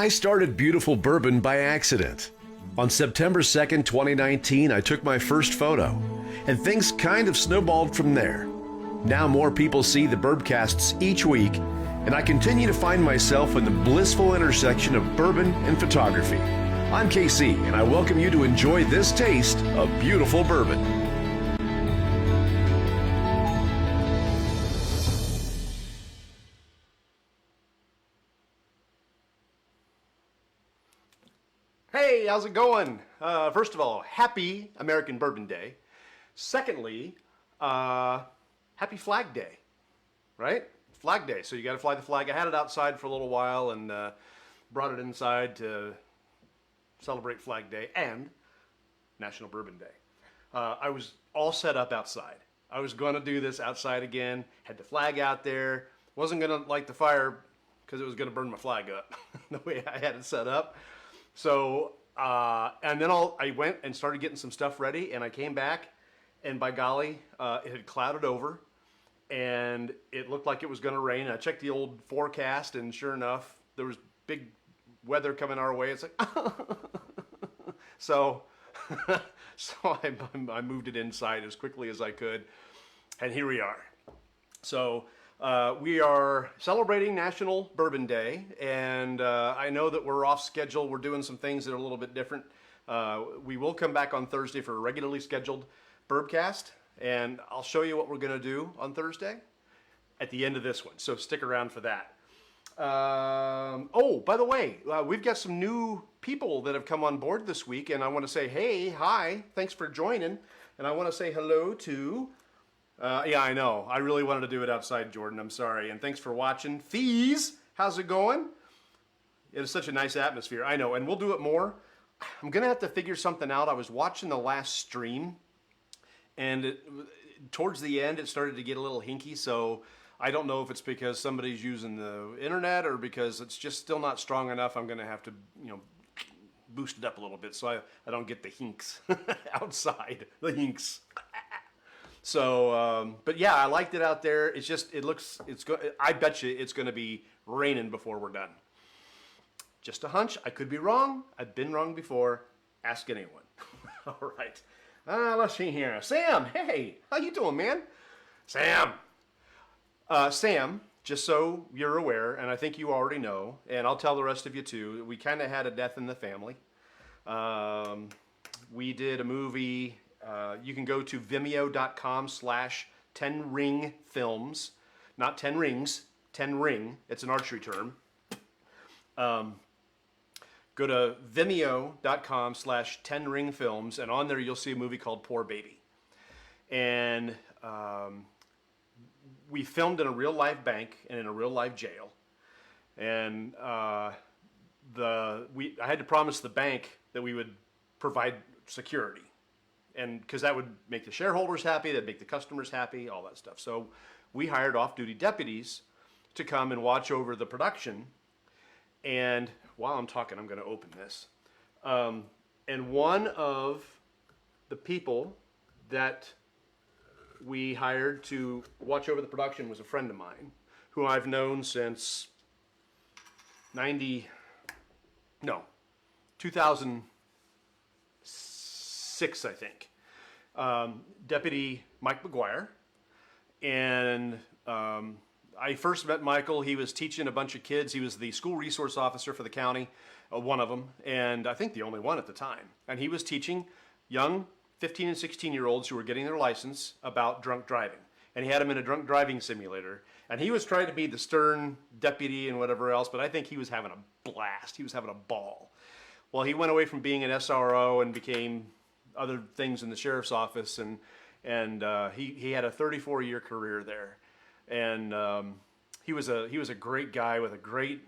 I started Beautiful Bourbon by accident. On September 2nd, 2019, I took my first photo, and things kind of snowballed from there. Now more people see the Bourbcasts each week, and I continue to find myself in the blissful intersection of bourbon and photography. I'm KC, and I welcome you to enjoy this taste of beautiful bourbon. Hey, how's it going? First of all, happy American Bourbon Day. Secondly, happy Flag Day, right? Flag Day, so you got to fly the flag. I had it outside for a little while and brought it inside to celebrate Flag Day and National Bourbon Day. I was all set up outside. I was going to do this outside again, had the flag out there, wasn't going to light the fire because it was going to burn my flag up the way I had it set up. So, and then I went and started getting some stuff ready, and I came back, and by golly, it had clouded over, and it looked like it was going to rain. I checked the old forecast, and sure enough, there was big weather coming our way. It's like, so I moved it inside as quickly as I could, and here we are. So we are celebrating National Bourbon Day, and I know that we're off schedule. We're doing some things that are a little bit different. We will come back on Thursday for a regularly scheduled Bourbcast, and I'll show you what we're going to do on Thursday at the end of this one, so stick around for that. Oh, by the way, we've got some new people that have come on board this week, and I want to say, hey, hi, thanks for joining, and I want to say hello to... yeah, I know. I really wanted to do it outside, Jordan. I'm sorry. And thanks for watching. Fees, how's it going? It is such a nice atmosphere. I know. And we'll do it more. I'm going to have to figure something out. I was watching the last stream, and towards the end, it started to get a little hinky. So I don't know if it's because somebody's using the internet or because it's just still not strong enough. I'm going to have to, boost it up a little bit so I don't get the hinks outside. The hinks. So, but yeah, I liked it out there. It's just, I bet you it's going to be raining before we're done. Just a hunch. I could be wrong. I've been wrong before. Ask anyone. All right. Let's see here. Sam, hey, how you doing, man? Sam. Sam, just so you're aware, and I think you already know, and I'll tell the rest of you too, we kind of had a death in the family. We did a movie... you can go to vimeo.com/10ringfilms, not 10 rings, 10 ring. It's an archery term. Go to vimeo.com/10ringfilms, and on there you'll see a movie called Poor Baby. And we filmed in a real life bank and in a real life jail. And I had to promise the bank that we would provide security. And because that would make the shareholders happy, that'd make the customers happy, all that stuff. So we hired off-duty deputies to come and watch over the production. And while I'm talking, I'm going to open this. And one of the people that we hired to watch over the production was a friend of mine who I've known since 2006, I think. Deputy Mike McGuire. And I first met Michael. He was teaching a bunch of kids. He was the school resource officer for the county, one of them, and I think the only one at the time. And he was teaching young 15 and 16-year-olds who were getting their license about drunk driving. And he had them in a drunk driving simulator. And he was trying to be the stern deputy and whatever else, but I think he was having a blast. He was having a ball. Well, he went away from being an SRO and became other things in the sheriff's office, and he had a 34-year career there. And he was a great guy with a great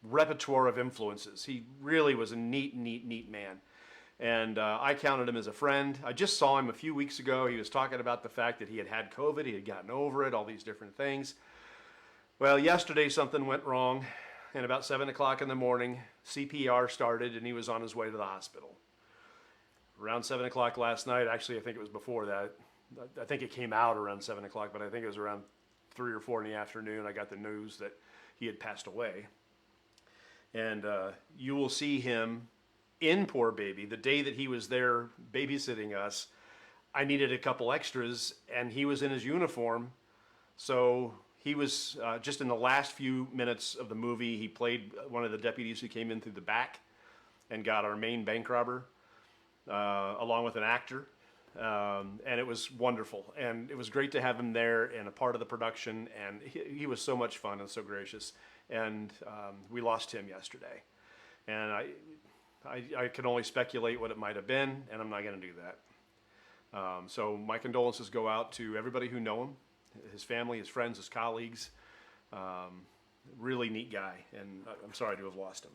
repertoire of influences. He really was a neat man. And I counted him as a friend. I just saw him a few weeks ago. He was talking about the fact that he had had COVID, he had gotten over it, all these different things. Well, yesterday something went wrong, and about 7 o'clock in the morning, CPR started, and he was on his way to the hospital. Around 7 o'clock last night, actually I think it was before that, I think it came out around 7 o'clock, but I think it was around 3 or 4 in the afternoon, I got the news that he had passed away. And you will see him in Poor Baby. The day that he was there babysitting us, I needed a couple extras, and he was in his uniform. So he was just in the last few minutes of the movie, he played one of the deputies who came in through the back and got our main bank robber, along with an actor. And it was wonderful. And it was great to have him there and a part of the production. And he was so much fun and so gracious. And we lost him yesterday. And I can only speculate what it might have been, and I'm not going to do that. So my condolences go out to everybody who know him, his family, his friends, his colleagues. Really neat guy, and I'm sorry to have lost him.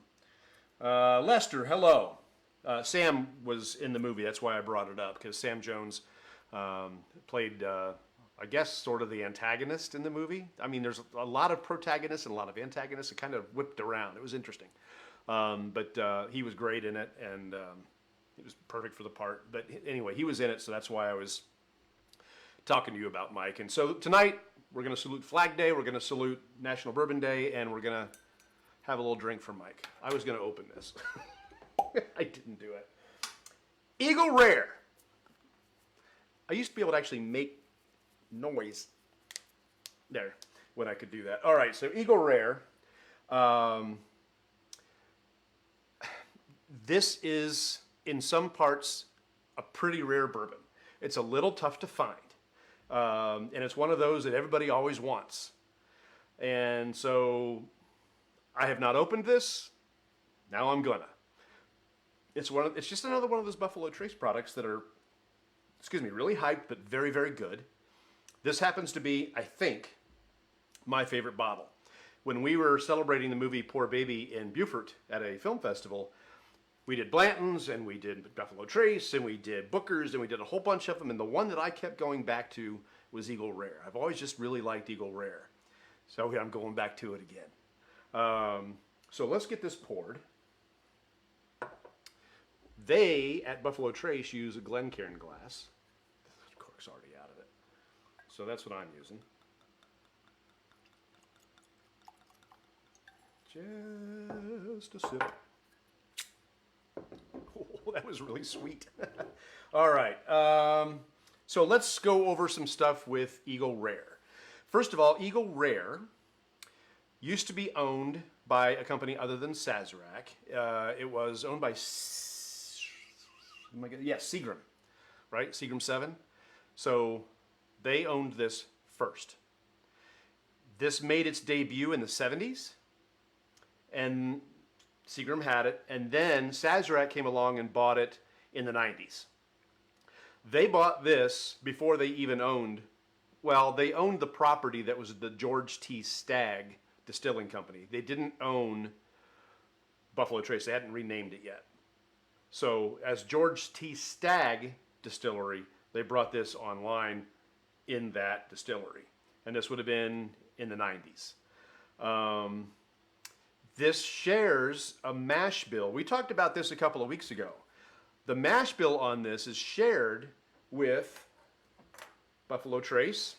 Lester, hello. Sam was in the movie. That's why I brought it up, because Sam Jones played, I guess, sort of the antagonist in the movie. I mean, there's a lot of protagonists and a lot of antagonists. It kind of whipped around. It was interesting. But he was great in it, and he was perfect for the part. But anyway, he was in it, so that's why I was talking to you about Mike. And so tonight, we're going to salute Flag Day, we're going to salute National Bourbon Day, and we're going to have a little drink for Mike. I was going to open this. I didn't do it. Eagle Rare. I used to be able to actually make noise there when I could do that. All right, so Eagle Rare. This is, in some parts, a pretty rare bourbon. It's a little tough to find. And it's one of those that everybody always wants. And so I have not opened this. Now I'm gonna. It's just another one of those Buffalo Trace products that are, really hyped, but very, very good. This happens to be, I think, my favorite bottle. When we were celebrating the movie Poor Baby in Beaufort at a film festival, we did Blanton's, and we did Buffalo Trace, and we did Booker's, and we did a whole bunch of them, and the one that I kept going back to was Eagle Rare. I've always just really liked Eagle Rare. So I'm going back to it again. So let's get this poured. They, at Buffalo Trace, use a Glencairn glass. The cork's already out of it. So that's what I'm using. Just a sip. Oh, that was really sweet. All right. So let's go over some stuff with Eagle Rare. First of all, Eagle Rare used to be owned by a company other than Sazerac. It was owned by Seagram, right? Seagram 7. So they owned this first. This made its debut in the 70s, and Seagram had it, and then Sazerac came along and bought it in the 90s. They bought this before they even owned, they owned the property that was the George T. Stagg Distilling Company. They didn't own Buffalo Trace. They hadn't renamed it yet. So as George T. Stagg Distillery, they brought this online in that distillery. And this would have been in the 90s. This shares a mash bill. We talked about this a couple of weeks ago. The mash bill on this is shared with Buffalo Trace,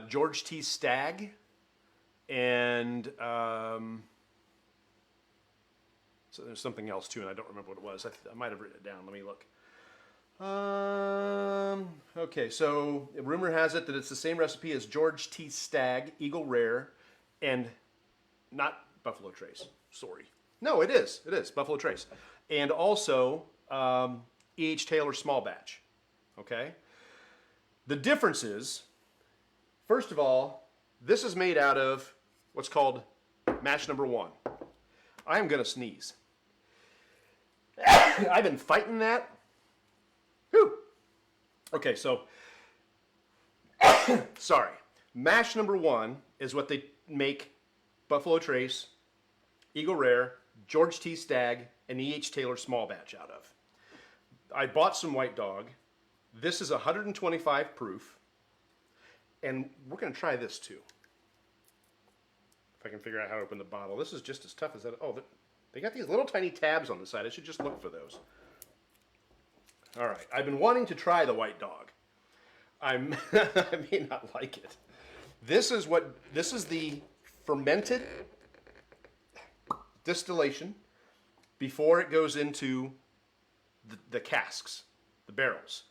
George T. Stagg, and so there's something else too, and I don't remember what it was. I might have written it down. Let me look. Okay, so rumor has it that it's the same recipe as George T. Stagg, Eagle Rare, and not Buffalo Trace. Sorry. No, it is. It is Buffalo Trace. And also E.H. Taylor Small Batch. Okay? The difference is, first of all, this is made out of what's called mash number 1. I am going to sneeze. I've been fighting that. Whew. Okay, so, sorry. Mash number 1 is what they make Buffalo Trace, Eagle Rare, George T. Stagg, and E.H. Taylor Small Batch out of. I bought some White Dog. This is 125 proof. And we're going to try this too. If I can figure out how to open the bottle. This is just as tough as that. Oh, they got these little tiny tabs on the side. I should just look for those. All right. I've been wanting to try the White Dog. I may not like it. This is the fermented distillation before it goes into the casks, the barrels.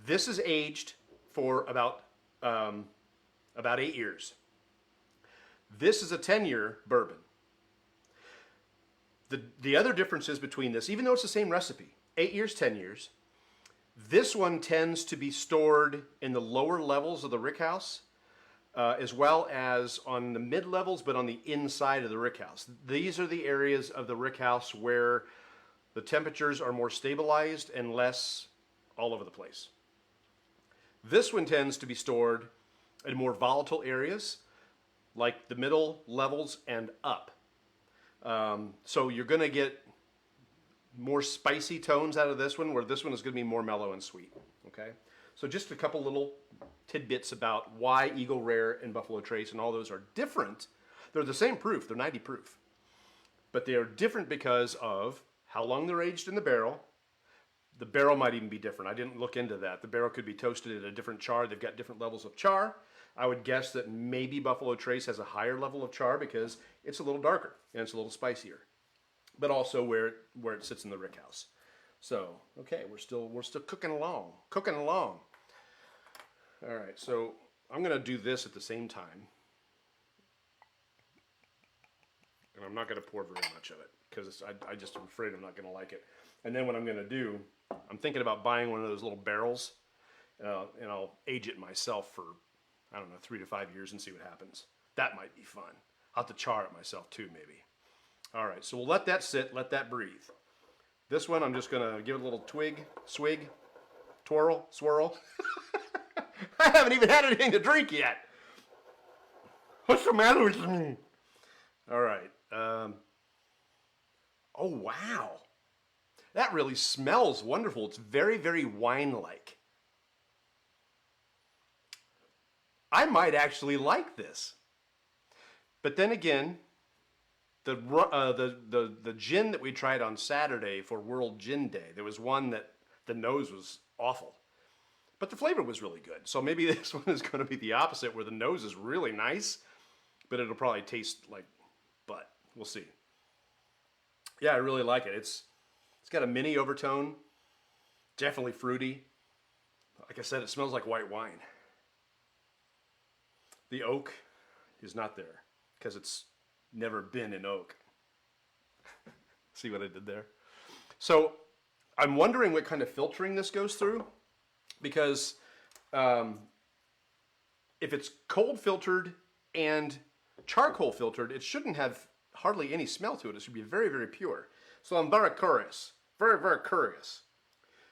This is aged for about 8 years. This is a 10-year bourbon. The other differences between this, even though it's the same recipe, 8 years, 10 years, this one tends to be stored in the lower levels of the rickhouse, as well as on the mid levels, but on the inside of the rickhouse. These are the areas of the rickhouse where the temperatures are more stabilized and less all over the place. This one tends to be stored in more volatile areas, like the middle levels and up. So you're going to get more spicy tones out of this one, where this one is going to be more mellow and sweet. Okay, so just a couple little tidbits about why Eagle Rare and Buffalo Trace and all those are different. They're the same proof, they're 90 proof, but they are different because of how long they're aged in the barrel. The barrel might even be different. I didn't look into that. The barrel could be toasted at a different char. They've got different levels of char. I would guess that maybe Buffalo Trace has a higher level of char because it's a little darker and it's a little spicier, but also where it sits in the rickhouse. So, okay, we're still cooking along. All right, so I'm going to do this at the same time. And I'm not going to pour very much of it because I just am afraid I'm not going to like it. And then what I'm going to do, I'm thinking about buying one of those little barrels, and I'll age it myself for, I don't know, 3 to 5 years and see what happens. That might be fun. I'll have to char it myself too, maybe. All right, so we'll let that sit, let that breathe. This one, I'm just going to give it a little swig, twirl, swirl. I haven't even had anything to drink yet. What's the matter with me? All right. Oh, wow. That really smells wonderful. It's very, very wine-like. I might actually like this. But then again, the gin that we tried on Saturday for World Gin Day, there was one that the nose was awful, but the flavor was really good. So maybe this one is going to be the opposite, where the nose is really nice, but it'll probably taste like butt. We'll see. Yeah, I really like it. It's got a mini overtone, definitely fruity. Like I said, it smells like white wine. The oak is not there because it's never been in oak. See what I did there? So I'm wondering what kind of filtering this goes through, because if it's cold filtered and charcoal filtered, it shouldn't have hardly any smell to it. It should be very, very pure. So I'm very curious. Very, very curious.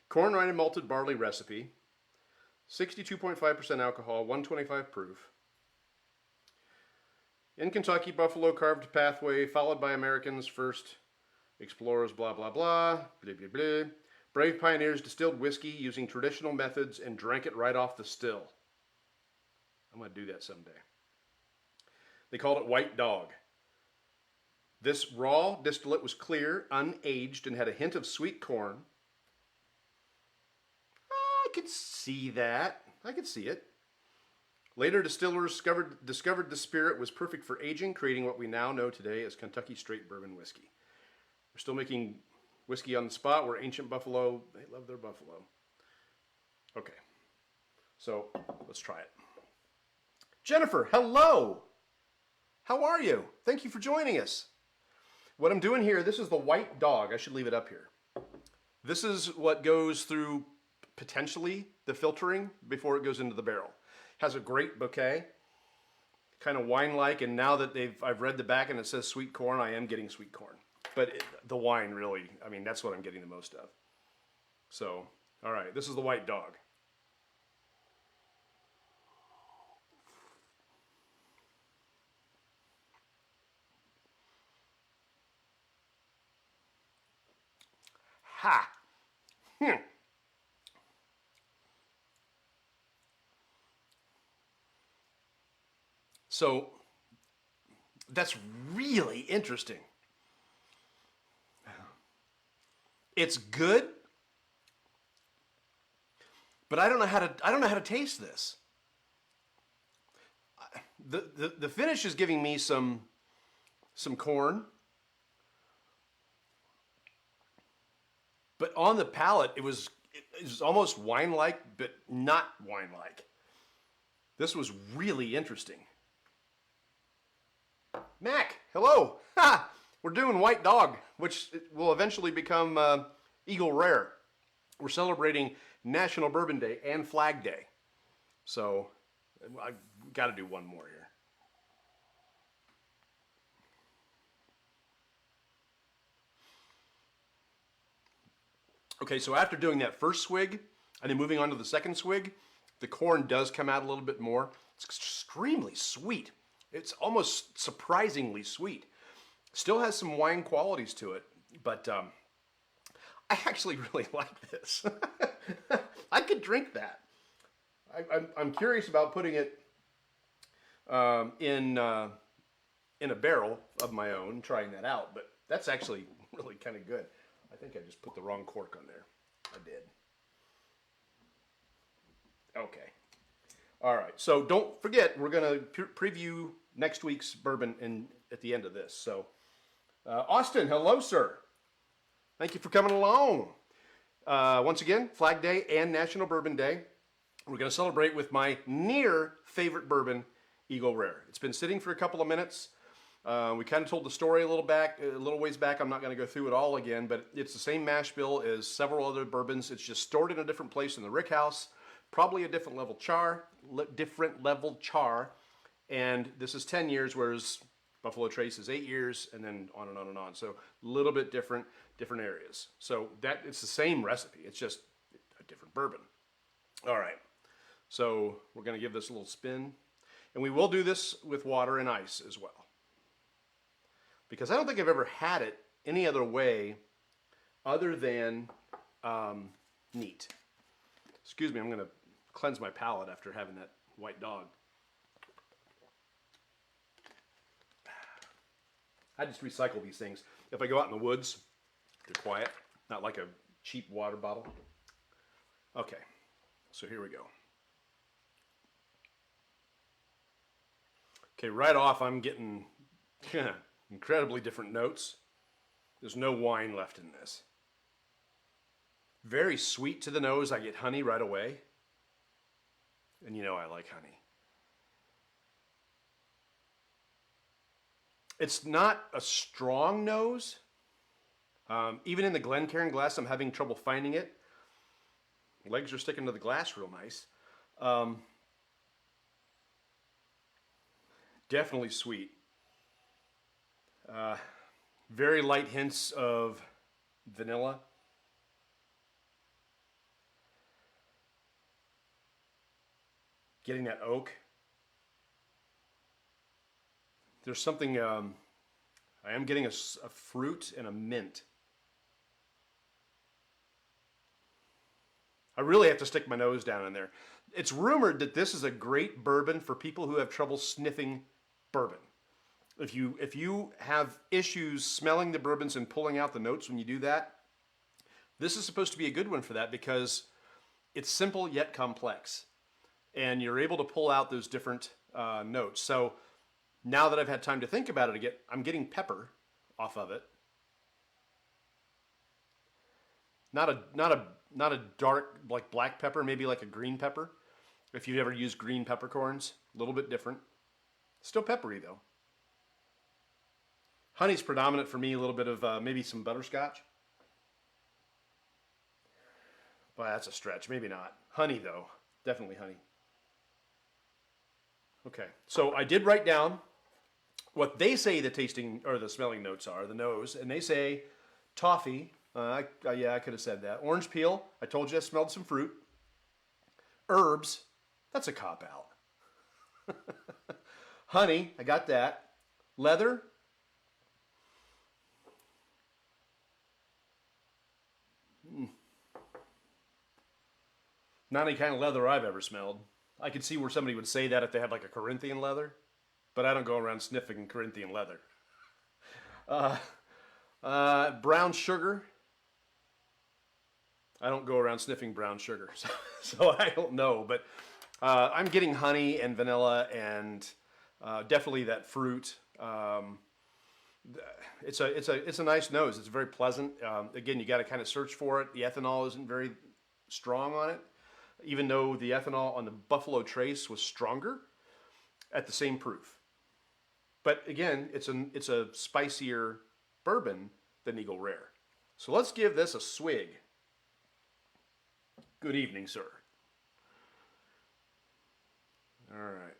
Corn rind and malted barley recipe. 62.5% alcohol, 125 proof. In Kentucky, buffalo carved pathway, followed by Americans first, explorers, blah, blah, blah, blah, blah, blah. Brave pioneers distilled whiskey using traditional methods and drank it right off the still. I'm going to do that someday. They called it White Dog. This raw distillate was clear, unaged, and had a hint of sweet corn. I could see that. I could see it. Later distillers discovered the spirit was perfect for aging, creating what we now know today as Kentucky Straight Bourbon Whiskey. We're still making whiskey on the spot. We're ancient buffalo. They love their buffalo. Okay, so let's try it. Jennifer, hello. How are you? Thank you for joining us. What I'm doing here, this is the White Dog. I should leave it up here. This is what goes through potentially the filtering before it goes into the barrel. Has a great bouquet, kind of wine-like, and now that I've read the back and it says sweet corn, I am getting sweet corn. But the wine really, I mean, that's what I'm getting the most of. So, all right, this is the White Dog. Ha! So that's really interesting. It's good, but I don't know how to taste this. The finish is giving me some some corn. But on the palate, it was almost wine-like, but not wine-like. This was really interesting. Mac, hello. Ha! We're doing White Dog, which will eventually become Eagle Rare. We're celebrating National Bourbon Day and Flag Day. So I've got to do one more here. Okay, so after doing that first swig and then moving on to the second swig, the corn does come out a little bit more. It's extremely sweet. It's almost surprisingly sweet. Still has some wine qualities to it, but I actually really like this. I could drink that. I'm curious about putting it in a barrel of my own, trying that out, but that's actually really kind of good. I think I just put the wrong cork on there. I did. Okay. All right. So don't forget, we're going to preview next week's bourbon at the end of this. So, Austin, hello, sir. Thank you for coming along. Once again, Flag Day and National Bourbon Day. We're going to celebrate with my near favorite bourbon, Eagle Rare. It's been sitting for a couple of minutes. We kind of told the story a little ways back. I'm not going to go through it all again, but it's the same mash bill as several other bourbons. It's just stored in a different place in the rick house, probably a different level char, and this is 10 years, whereas Buffalo Trace is 8 years, and then on and on and on. So a little bit different areas. So it's the same recipe. It's just a different bourbon. All right. So we're going to give this a little spin, and we will do this with water and ice as well, because I don't think I've ever had it any other way other than neat. Excuse me, I'm going to cleanse my palate after having that White Dog. I just recycle these things. If I go out in the woods, they're quiet, not like a cheap water bottle. Okay, so here we go. Okay, right off I'm getting incredibly different notes. There's no wine left in this. Very sweet to the nose. I get honey right away. And you know I like honey. It's not a strong nose. Even in the Glencairn glass, I'm having trouble finding it. Legs are sticking to the glass real nice. Definitely sweet. Very light hints of vanilla. Getting that oak. There's something, I am getting a fruit and a mint. I really have to stick my nose down in there. It's rumored that this is a great bourbon for people who have trouble sniffing bourbon. If you have issues smelling the bourbons and pulling out the notes when you do that, this is supposed to be a good one for that, because it's simple yet complex. And you're able to pull out those different notes. So now that I've had time to think about it again, I'm getting pepper off of it. Not a dark like black pepper, maybe like a green pepper. If you've ever used green peppercorns, a little bit different. Still peppery though. Honey's predominant for me, a little bit of maybe some butterscotch. Well, that's a stretch, maybe not. Honey though, definitely honey. Okay, so I did write down what they say the tasting or the smelling notes are, the nose, and they say toffee. Yeah, I could have said that. Orange peel. I told you I smelled some fruit. Herbs. That's a cop out. Honey. I got that. Leather. Not any kind of leather I've ever smelled. I could see where somebody would say that if they had like a Corinthian leather, but I don't go around sniffing Corinthian leather. Brown sugar. I don't go around sniffing brown sugar, so I don't know. But I'm getting honey and vanilla and definitely that fruit. It's a nice nose. It's very pleasant. Again, you got to kind of search for it. The ethanol isn't very strong on it, even though the ethanol on the Buffalo Trace was stronger at the same proof. But again, it's a spicier bourbon than Eagle Rare. So let's give this a swig. Good evening, sir. All right.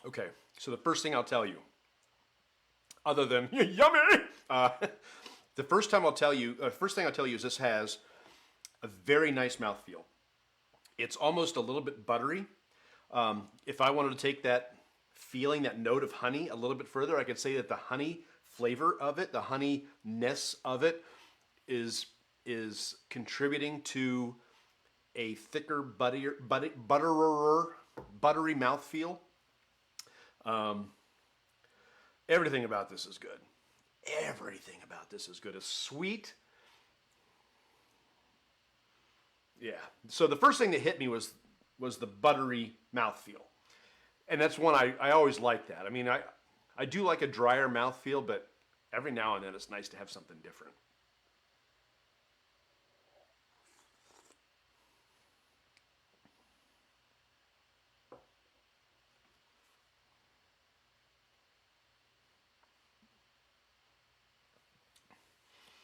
Okay, so the first thing I'll tell you, other than yummy, the first thing I'll tell you is this has a very nice mouthfeel. It's almost a little bit buttery. If I wanted to take that feeling, that note of honey a little bit further, I could say that the honey flavor of it, the honeyness of it, is contributing to a thicker, buttery mouthfeel. Everything about this is good. Everything about this is good. It's sweet. Yeah. So the first thing that hit me was the buttery mouthfeel. And that's one I always like that. I mean, I do like a drier mouthfeel, but every now and then it's nice to have something different.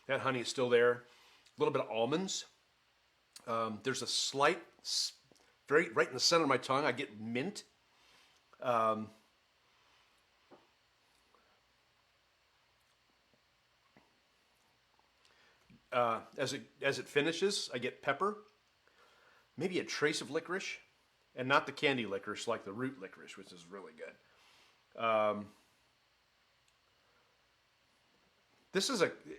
That honey is still there. A little bit of almonds. There's a slight, very right in the center of my tongue, I get mint. As it finishes, I get pepper, maybe a trace of licorice, and not the candy licorice like the root licorice, which is really good.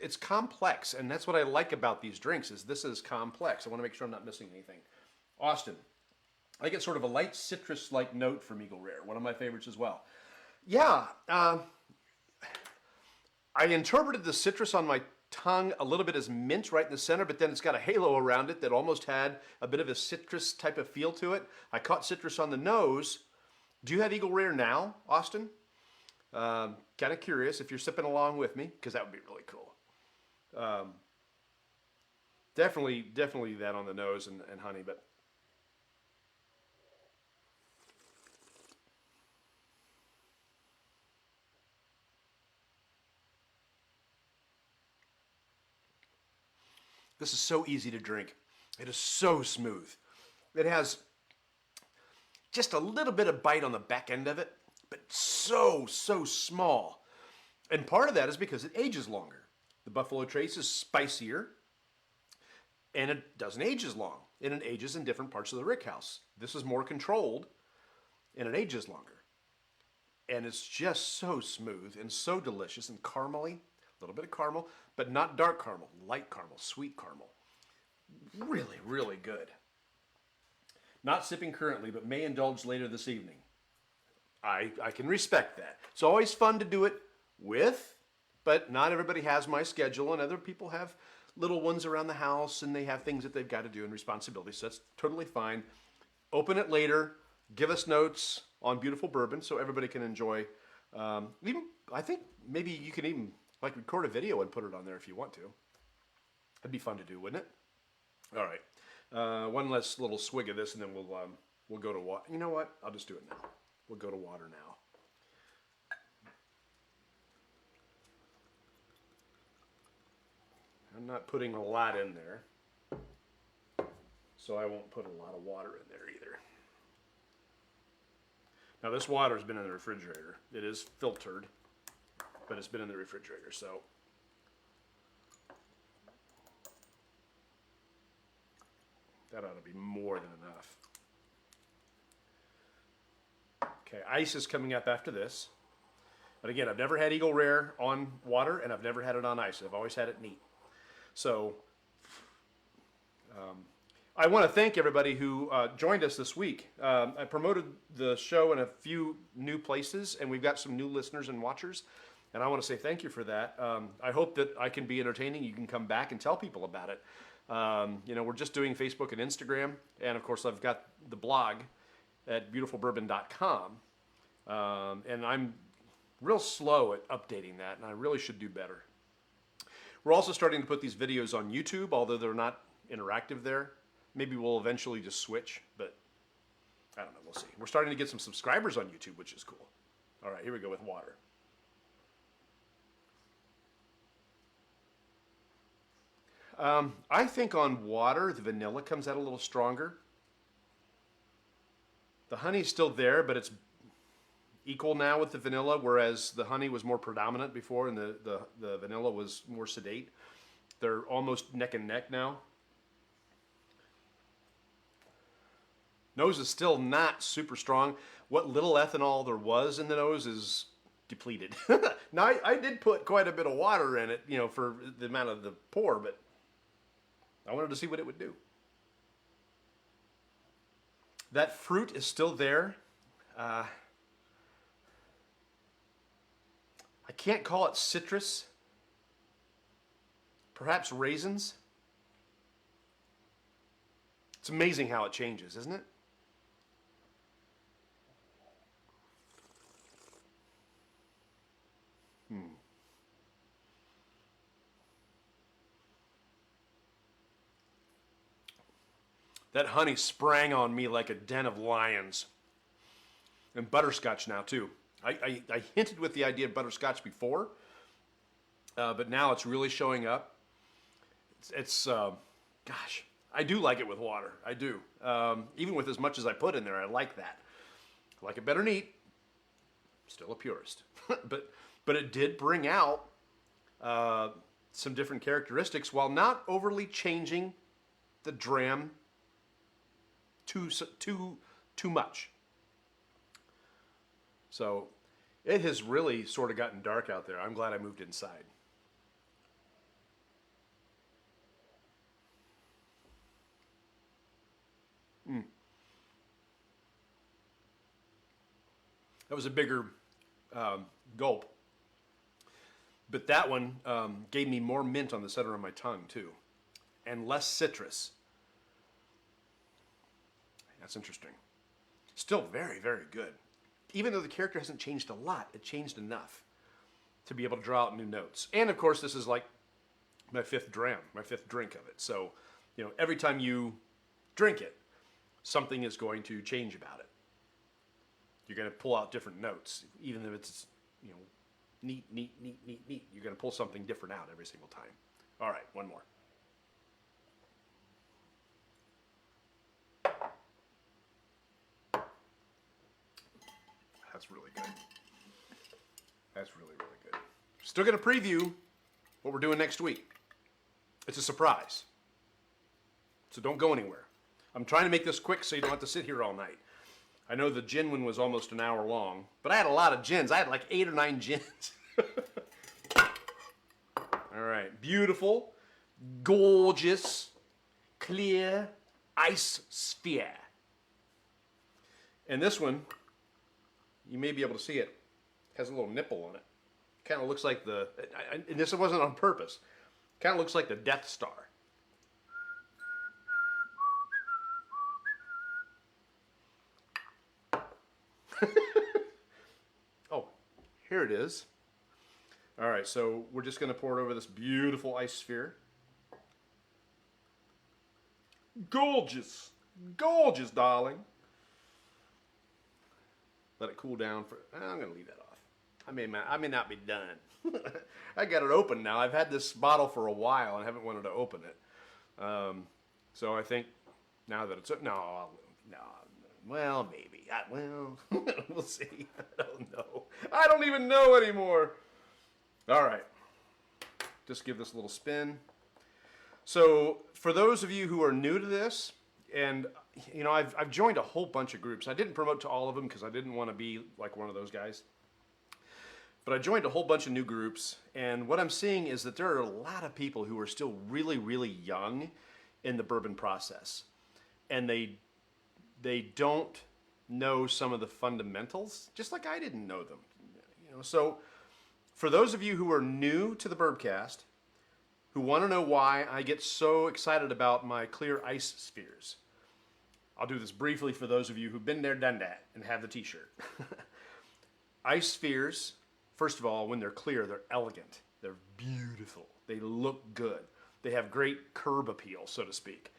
It's complex, and that's what I like about these drinks, is this is complex. I want to make sure I'm not missing anything. Austin, I get sort of a light citrus-like note from Eagle Rare, one of my favorites as well. Yeah, I interpreted the citrus on my tongue a little bit as mint right in the center, but then it's got a halo around it that almost had a bit of a citrus type of feel to it. I caught citrus on the nose. Do you have Eagle Rare now, Austin? Kind of curious if you're sipping along with me, because that would be really cool. Definitely that on the nose and honey, but this is so easy to drink. It is so smooth. It has just a little bit of bite on the back end of it, but so small. And part of that is because it ages longer. The Buffalo Trace is spicier, and it doesn't age as long. And it ages in different parts of the rickhouse. This is more controlled, and it ages longer. And it's just so smooth and so delicious and caramely. A little bit of caramel, but not dark caramel, light caramel, sweet caramel. Really, really good. Not sipping currently, but may indulge later this evening. I can respect that. It's always fun to do it with, but not everybody has my schedule, and other people have little ones around the house, and they have things that they've got to do and responsibilities, so that's totally fine. Open it later. Give us notes on beautiful bourbon so everybody can enjoy. Even I think maybe you can even like record a video and put it on there if you want to. That'd be fun to do, wouldn't it? All right. One last little swig of this, and then we'll go to water. You know what? I'll just do it now. We'll go to water now. I'm not putting a lot in there, so I won't put a lot of water in there either. Now this water's been in the refrigerator. It is filtered, but it's been in the refrigerator, so. That ought to be more than enough. Okay, ice is coming up after this. But again, I've never had Eagle Rare on water, and I've never had it on ice. I've always had it neat. So, I want to thank everybody who joined us this week. I promoted the show in a few new places, and we've got some new listeners and watchers. And I want to say thank you for that. I hope that I can be entertaining. You can come back and tell people about it. We're just doing Facebook and Instagram. And of course, I've got the blog at beautifulbourbon.com. And I'm real slow at updating that, and I really should do better. We're also starting to put these videos on YouTube, although they're not interactive there. Maybe we'll eventually just switch, but I don't know. We'll see. We're starting to get some subscribers on YouTube, which is cool. All right, here we go with water. I think on water, the vanilla comes out a little stronger. The honey's still there, but it's equal now with the vanilla, whereas the honey was more predominant before and the vanilla was more sedate. They're almost neck and neck now. Nose is still not super strong. What little ethanol there was in the nose is depleted. Now, I did put quite a bit of water in it, for the amount of the pour, but I wanted to see what it would do. That fruit is still there. I can't call it citrus. Perhaps raisins. It's amazing how it changes, isn't it? That honey sprang on me like a den of lions. And butterscotch now, too. I hinted with the idea of butterscotch before, but now it's really showing up. Gosh, I do like it with water. I do. Even with as much as I put in there, I like that. I like it better neat. Still a purist. but it did bring out some different characteristics while not overly changing the dram too much. So it has really sort of gotten dark out there. I'm glad I moved inside. That was a bigger gulp. But that one gave me more mint on the center of my tongue, too. And less citrus. That's interesting. Still very, very good. Even though the character hasn't changed a lot, it changed enough to be able to draw out new notes. And of course, this is like my fifth drink of it. So, every time you drink it, something is going to change about it. You're going to pull out different notes, even if it's, neat. You're going to pull something different out every single time. All right, one more. That's really good. That's really, really good. Still going to preview what we're doing next week. It's a surprise. So don't go anywhere. I'm trying to make this quick so you don't have to sit here all night. I know the gin one was almost an hour long, but I had a lot of gins. I had like 8 or 9 gins. All right. Beautiful, gorgeous, clear ice sphere. And this one, you may be able to see it, has a little nipple on it. Kind of looks like and this wasn't on purpose, kind of looks like the Death Star. Oh, here it is. All right, so we're just going to pour it over this beautiful ice sphere. Gorgeous, gorgeous, darling. Let it cool down I'm going to leave that off. I may not be done. I got it open now. I've had this bottle for a while and haven't wanted to open it. So I think now that it's well, maybe. We'll see. I don't know. I don't even know anymore. All right. Just give this a little spin. So for those of you who are new to this, and I've joined a whole bunch of groups. I didn't promote to all of them because I didn't want to be like one of those guys. But I joined a whole bunch of new groups, and what I'm seeing is that there are a lot of people who are still really, really young in the bourbon process. and they don't know some of the fundamentals, just like I didn't know them. So for those of you who are new to the Bourbcast, who want to know why I get so excited about my clear ice spheres, I'll do this briefly for those of you who've been there, done that, and have the t-shirt. Ice spheres, first of all, when they're clear, they're elegant. They're beautiful. They look good. They have great curb appeal, so to speak.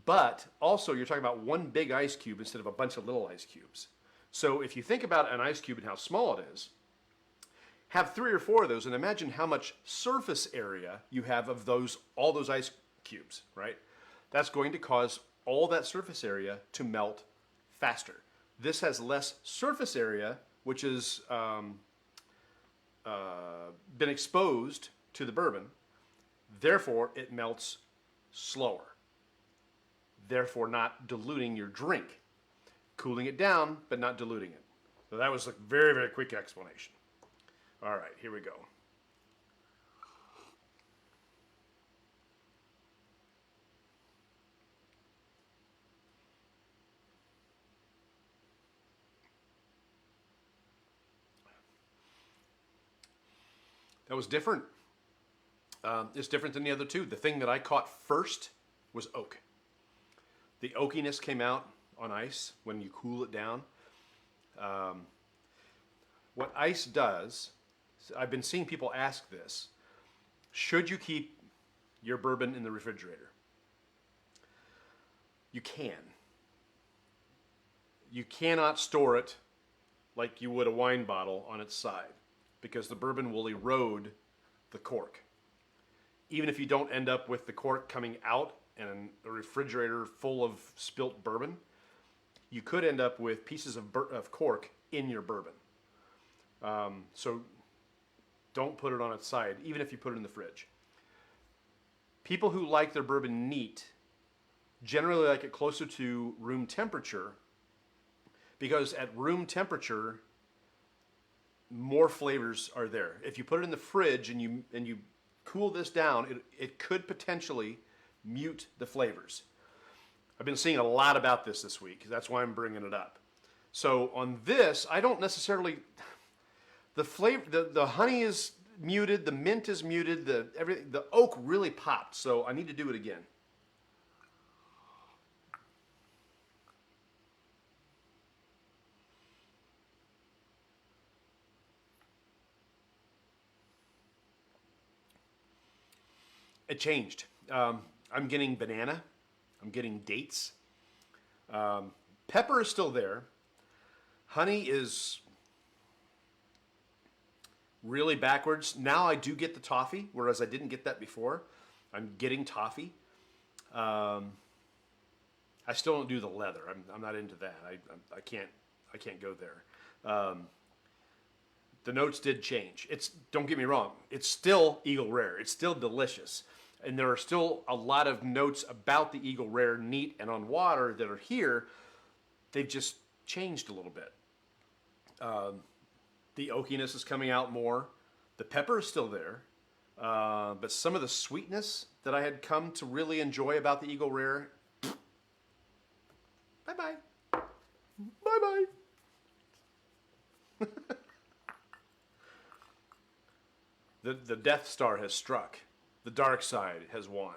But also, you're talking about one big ice cube instead of a bunch of little ice cubes. So if you think about an ice cube and how small it is, have 3 or 4 of those and imagine how much surface area you have of all those ice cubes, right? That's going to cause all that surface area to melt faster. This has less surface area, which has been exposed to the bourbon. Therefore, it melts slower. Therefore, not diluting your drink. Cooling it down, but not diluting it. So that was a very, very quick explanation. All right, here we go. That was different. It's different than the other two. The thing that I caught first was oak. The oakiness came out on ice when you cool it down. What ice does, I've been seeing people ask this, should you keep your bourbon in the refrigerator? You can. You cannot store it like you would a wine bottle on its side, because the bourbon will erode the cork. Even if you don't end up with the cork coming out and a refrigerator full of spilt bourbon, you could end up with pieces of cork in your bourbon. So don't put it on its side, even if you put it in the fridge. People who like their bourbon neat generally like it closer to room temperature, because at room temperature, more flavors are there. If you put it in the fridge and you cool this down, it could potentially mute the flavors. I've been seeing a lot about this week. That's why I'm bringing it up. So on this, I don't necessarily, the flavor, the honey is muted, the mint is muted, the oak really popped. So I need to do it again. It changed. I'm getting banana. I'm getting dates. Pepper is still there. Honey is really backwards. Now I do get the toffee, whereas I didn't get that before. I'm getting toffee. I still don't do the leather. I'm not into that. I can't go there. The notes did change. Don't get me wrong. It's still Eagle Rare. It's still delicious. And there are still a lot of notes about the Eagle Rare neat and on water that are here. They've just changed a little bit. The oakiness is coming out more. The pepper is still there. But some of the sweetness that I had come to really enjoy about the Eagle Rare, bye-bye. Bye-bye. The Death Star has struck. The dark side has won.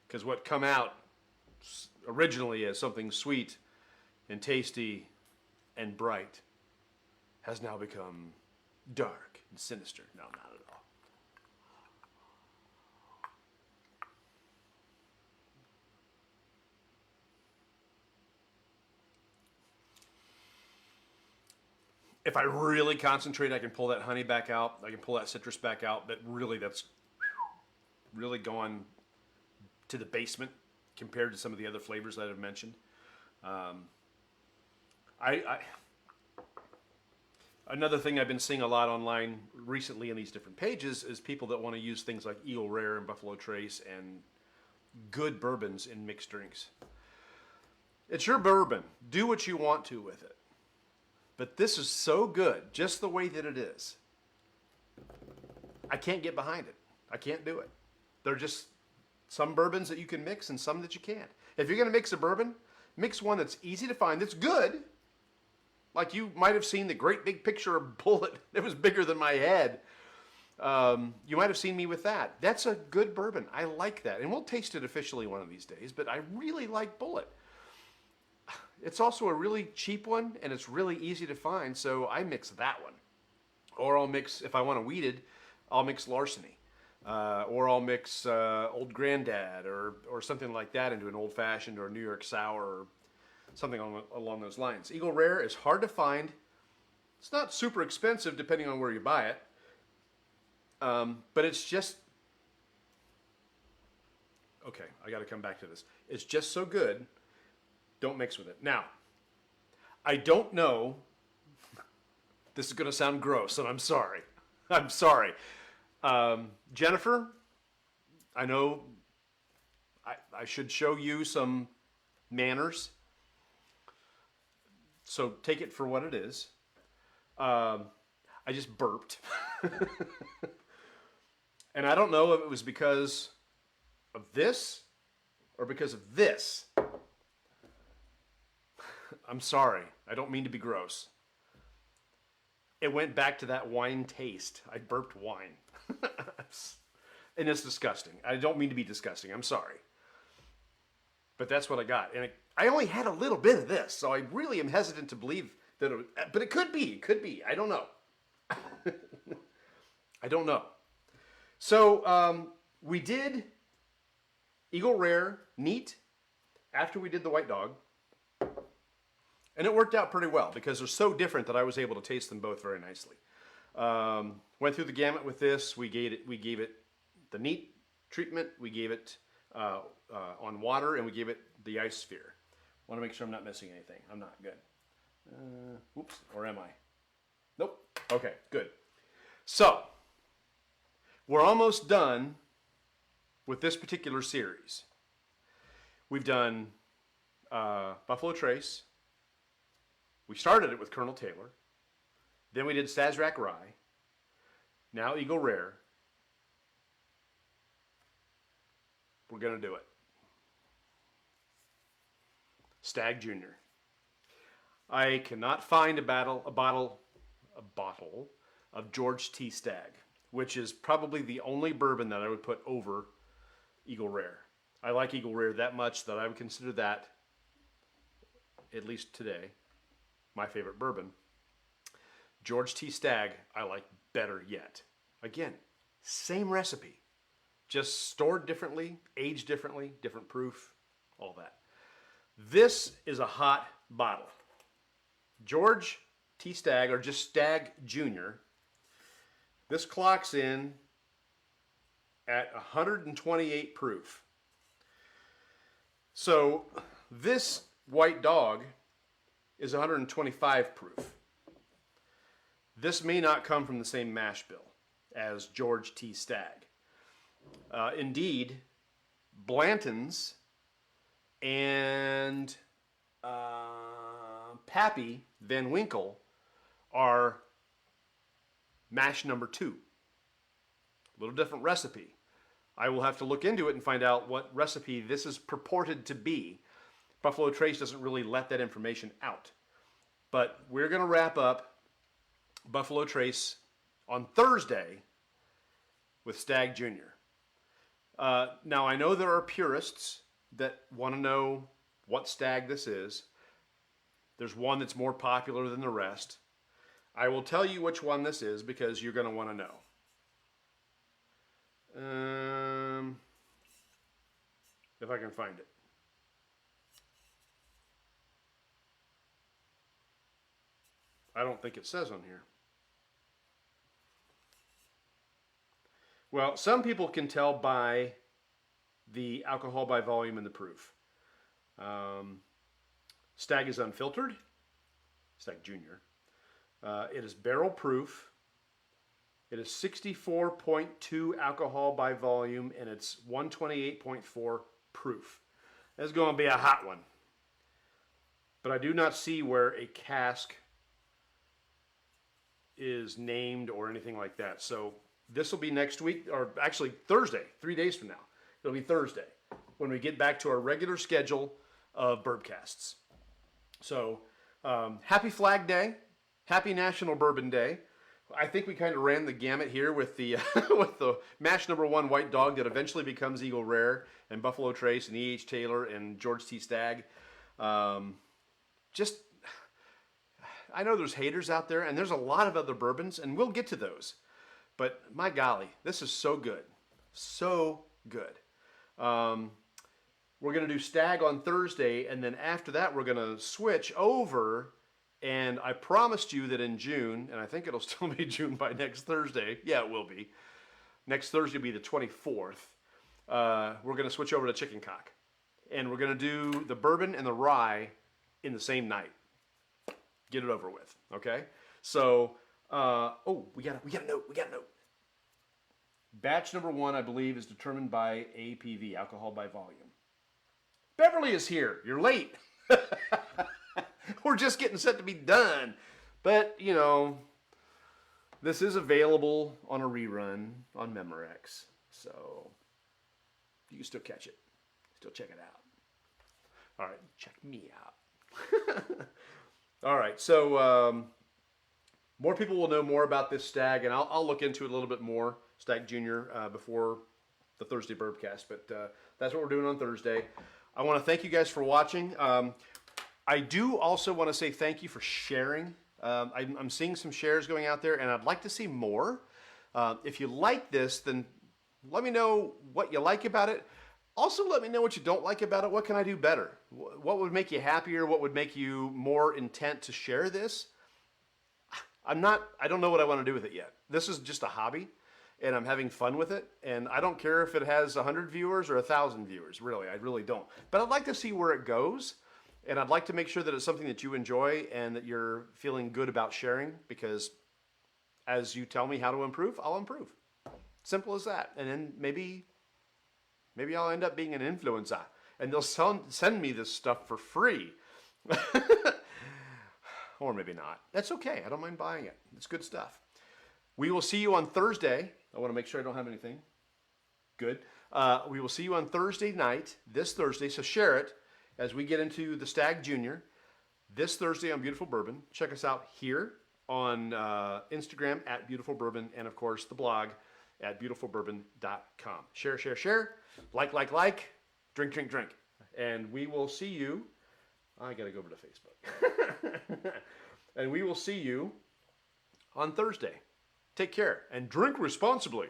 Because what come out originally as something sweet and tasty and bright has now become dark and sinister. No, not at all. If I really concentrate, I can pull that honey back out. I can pull that citrus back out. But really, that's really gone to the basement compared to some of the other flavors that I've mentioned. Another thing I've been seeing a lot online recently in these different pages is people that want to use things like Eagle Rare and Buffalo Trace and good bourbons in mixed drinks. It's your bourbon. Do what you want to with it. But this is so good, just the way that it is. I can't get behind it. I can't do it. some bourbons that you can mix and some that you can't. If you're going to mix a bourbon, mix one that's easy to find, that's good. Like you might have seen the great big picture of Bullet. It was bigger than my head. You might have seen me with that. That's a good bourbon. I like that. And we'll taste it officially one of these days, but I really like Bullet. It's also a really cheap one, and it's really easy to find, so I mix that one. Or I'll mix, if I want a weeded, I'll mix Larceny. Or I'll mix Old Granddad or something like that into an Old Fashioned or New York Sour or something along those lines. Eagle Rare is hard to find. It's not super expensive depending on where you buy it. But it's just... Okay, I got to come back to this. It's just so good. Don't mix with it. Now, I don't know. This is going to sound gross, and I'm sorry. I'm sorry. Jennifer, I know I should show you some manners. So take it for what it is. I just burped. And I don't know if it was because of this or because of this. I'm sorry. I don't mean to be gross. It went back to that wine taste. I burped wine. And it's disgusting. I don't mean to be disgusting. I'm sorry. But that's what I got. And I only had a little bit of this, so I really am hesitant to believe that but it could be. It could be. I don't know. I don't know. So we did Eagle Rare neat after we did the White Dog. And it worked out pretty well because they're so different that I was able to taste them both very nicely. Went through the gamut with this. We gave it the neat treatment. We gave it on water, and we gave it the ice sphere. Want to make sure I'm not missing anything. I'm not. Good. Oops. Or am I? Nope. Okay. Good. So we're almost done with this particular series. We've done Buffalo Trace. We started it with Colonel Taylor. Then we did Sazerac Rye. Now Eagle Rare. We're going to do it. Stag Junior. I cannot find a bottle of George T. Stag, which is probably the only bourbon that I would put over Eagle Rare. I like Eagle Rare that much that I would consider that, at least today, my favorite bourbon. George T. Stag, I like better yet. Again, same recipe, just stored differently, aged differently, different proof, all that. This is a hot bottle. George T. Stag, or just Stag Junior. This clocks in at 128 proof. So this White Dog is 125 proof. This may not come from the same mash bill as George T. Stag. Indeed, Blanton's and Pappy Van Winkle are mash number 2. A little different recipe. I will have to look into it and find out what recipe this is purported to be. Buffalo Trace doesn't really let that information out. But we're going to wrap up Buffalo Trace on Thursday with Stag Junior. Now, I know there are purists that want to know what Stag this is. There's one that's more popular than the rest. I will tell you which one this is because you're going to want to know. If I can find it. I don't think it says on here. Well, some people can tell by the alcohol by volume and the proof. Stag is unfiltered. Stag Junior. It is barrel proof. It is 64.2 alcohol by volume, and it's 128.4 proof. That's going to be a hot one. But I do not see where a cask is named or anything like that. So this will be next week, or actually Thursday, 3 days from now. It'll be Thursday when we get back to our regular schedule of Bourbcasts. So, happy Flag Day, happy National Bourbon Day. I think we kind of ran the gamut here with the with the mash number 1 white dog that eventually becomes Eagle Rare, and Buffalo Trace, and E.H. Taylor, and George T. Stagg. Just, I know there's haters out there, and there's a lot of other bourbons, and we'll get to those. But my golly, this is so good. So good. We're going to do Stagg on Thursday, and then after that, we're going to switch over. And I promised you that in June, and I think it'll still be June by next Thursday. Yeah, it will be. Next Thursday will be the 24th. We're going to switch over to Chicken Cock. And we're going to do the bourbon and the rye in the same night. Get it over with, okay? So, we got a note. Batch number 1, I believe, is determined by APV, alcohol by volume. Beverly is here. You're late. We're just getting set to be done. But, you know, this is available on a rerun on Memorex. So, you can still catch it. Still check it out. All right, check me out. All right, so more people will know more about this Stagg, and I'll look into it a little bit more, Stagg Junior, before the Thursday Bourbcast. But that's what we're doing on Thursday. I want to thank you guys for watching. I do also want to say thank you for sharing. I'm seeing some shares going out there, and I'd like to see more. If you like this, then let me know what you like about it. Also, let me know what you don't like about it. What can I do better? What would make you happier? What would make you more intent to share this? I don't know what I want to do with it yet. This is just a hobby, and I'm having fun with it. And I don't care if it has 100 viewers or 1,000 viewers, really. I really don't. But I'd like to see where it goes. And I'd like to make sure that it's something that you enjoy and that you're feeling good about sharing, because as you tell me how to improve, I'll improve. Simple as that. And then maybe I'll end up being an influencer, and they'll send me this stuff for free. Or maybe not. That's okay. I don't mind buying it. It's good stuff. We will see you on Thursday. I want to make sure I don't have anything. Good. We will see you on Thursday night, this Thursday, so share it as we get into the Stagg Junior this Thursday on Beautiful Bourbon. Check us out here on Instagram at Beautiful Bourbon, and of course the blog at beautifulbourbon.com. Share. Like. Drink. And we will see you. I got to go over to Facebook. And we will see you on Thursday. Take care and drink responsibly.